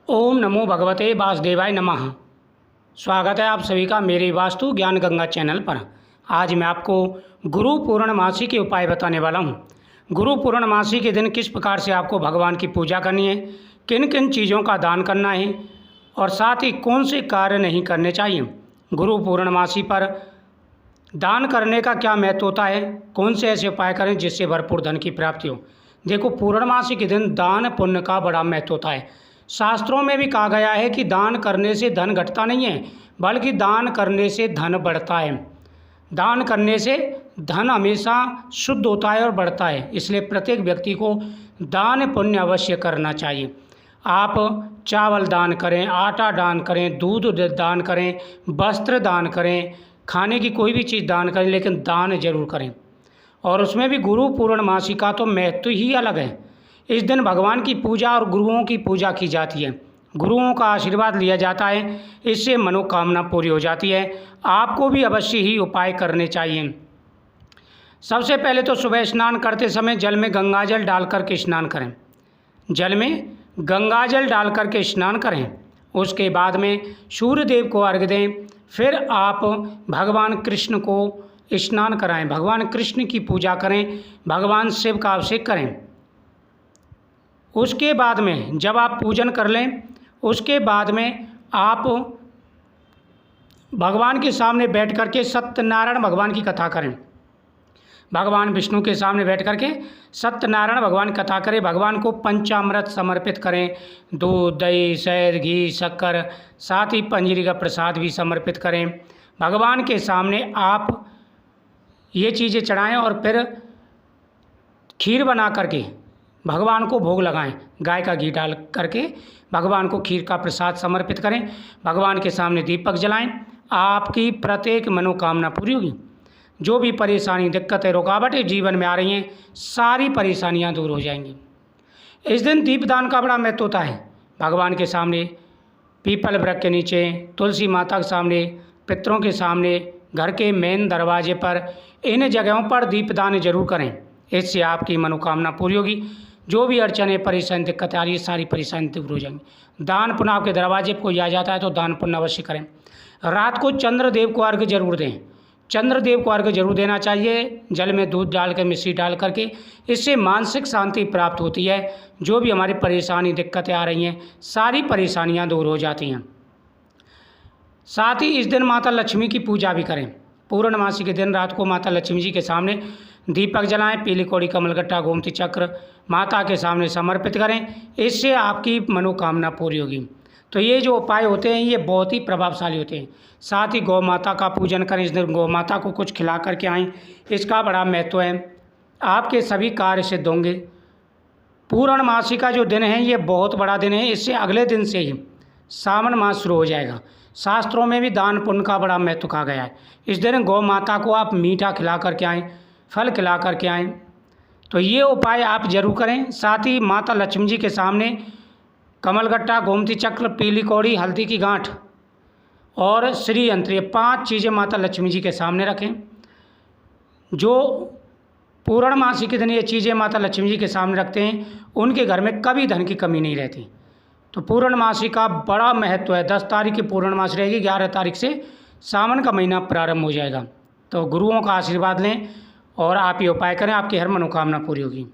ओम नमो भगवते वासुदेवाय नमः। स्वागत है आप सभी का मेरे वास्तु ज्ञान गंगा चैनल पर। आज मैं आपको गुरु पूर्णमासी के उपाय बताने वाला हूँ। गुरु पूर्णमासी के दिन किस प्रकार से आपको भगवान की पूजा करनी है, किन किन चीज़ों का दान करना है और साथ ही कौन से कार्य नहीं करने चाहिए। गुरु पूर्णमासी पर दान करने का क्या महत्व होता है, कौन से ऐसे उपाय करें जिससे भरपूर धन की प्राप्ति हो। देखो, पूर्णमासी के दिन दान पुण्य का बड़ा महत्व होता है। शास्त्रों में भी कहा गया है कि दान करने से धन घटता नहीं है, बल्कि दान करने से धन बढ़ता है। दान करने से धन हमेशा शुद्ध होता है और बढ़ता है। इसलिए प्रत्येक व्यक्ति को दान पुण्य अवश्य करना चाहिए। आप चावल दान करें, आटा दान करें, दूध दान करें, वस्त्र दान करें, खाने की कोई भी चीज़ दान करें, लेकिन दान जरूर करें। और उसमें भी गुरु पूर्णमासी का तो महत्व ही अलग है। इस दिन भगवान की पूजा और गुरुओं की पूजा की जाती है। गुरुओं का आशीर्वाद लिया जाता है, इससे मनोकामना पूरी हो जाती है। आपको भी अवश्य ही उपाय करने चाहिए। सबसे पहले तो सुबह स्नान करते समय जल में गंगाजल डाल करके स्नान करें। जल में गंगाजल डाल करके स्नान करें। उसके बाद में सूर्य देव को अर्घ्य दें। फिर आप भगवान कृष्ण को स्नान कराएं, भगवान कृष्ण की पूजा करें, भगवान शिव का अभिषेक करें। उसके बाद में जब आप पूजन कर लें, उसके बाद में आप भगवान के सामने बैठ करके सत्यनारायण भगवान की कथा करें। भगवान विष्णु के सामने बैठ करके सत्यनारायण भगवान की कथा करें। भगवान को पंचामृत समर्पित करें, दूध, दही, शहद, घी, शक्कर, साथ ही पंजीरी का प्रसाद भी समर्पित करें। भगवान के सामने आप ये चीज़ें चढ़ाएं और फिर खीर बना करके भगवान को भोग लगाएं। गाय का घी डाल करके भगवान को खीर का प्रसाद समर्पित करें। भगवान के सामने दीपक जलाएं। आपकी प्रत्येक मनोकामना पूरी होगी। जो भी परेशानी, दिक्कतें, रुकावटें जीवन में आ रही हैं, सारी परेशानियां दूर हो जाएंगी। इस दिन दीपदान का बड़ा महत्व होता है। भगवान के सामने, पीपल वृक्ष के नीचे, तुलसी माता के सामने, पितरों के सामने, घर के मेन दरवाजे पर, इन जगहों पर दीपदान जरूर करें। इससे आपकी मनोकामना पूरी होगी। जो भी अड़चने, परेशानी, दिक्कतें आ रही है, सारी परेशानी दूर हो जाएंगी। दान पुण्य आपके दरवाजे पर कोई आ जाता है तो दान पुण्य अवश्य करें। रात को चंद्रदेव को अर्घ्य जरूर दें। चंद्रदेव को अर्घ्य जरूर देना चाहिए, जल में दूध डाल कर, मिश्री डाल करके। इससे मानसिक शांति प्राप्त होती है। जो भी हमारी परेशानी, दिक्कतें आ रही हैं, सारी परेशानियां दूर हो जाती हैं। साथ ही इस दिन माता लक्ष्मी की पूजा भी करें। पूर्णमासी के दिन रात को माता लक्ष्मी जी के सामने दीपक जलाएं, पीली कौड़ी, कमलगट्टा, गोमती चक्र माता के सामने समर्पित करें। इससे आपकी मनोकामना पूरी होगी। तो ये जो उपाय होते हैं ये बहुत ही प्रभावशाली होते हैं। साथ ही गौ माता का पूजन करें। इस दिन गौ माता को कुछ खिला करके आएँ, इसका बड़ा महत्व है। आपके सभी कार्य सिद्ध होंगे। पूर्णमासी का जो दिन है ये बहुत बड़ा दिन है। इससे अगले दिन से ही सावन मास शुरू हो जाएगा। शास्त्रों में भी दान पुण्य का बड़ा महत्व कहा गया है। इस दिन गौ माता को आप मीठा खिला करके आएँ, फल खिला करके आएँ। तो ये उपाय आप जरूर करें। साथ ही माता लक्ष्मी जी के सामने कमलगट्टा, गोमती चक्र, पीली कौड़ी, हल्दी की गांठ और श्री यंत्र, ये 5 चीज़ें माता लक्ष्मी जी के सामने रखें। जो पूर्णमासी के दिन ये चीज़ें माता लक्ष्मी जी के सामने रखते हैं, उनके घर में कभी धन की कमी नहीं रहती। तो पूर्णमासी का बड़ा महत्व है। 10 तारीख की पूर्णमासी रहेगी, 11 तारीख से सावन का महीना प्रारंभ हो जाएगा। तो गुरुओं का आशीर्वाद लें और आप ये उपाय करें, आपकी हर मनोकामना पूरी होगी।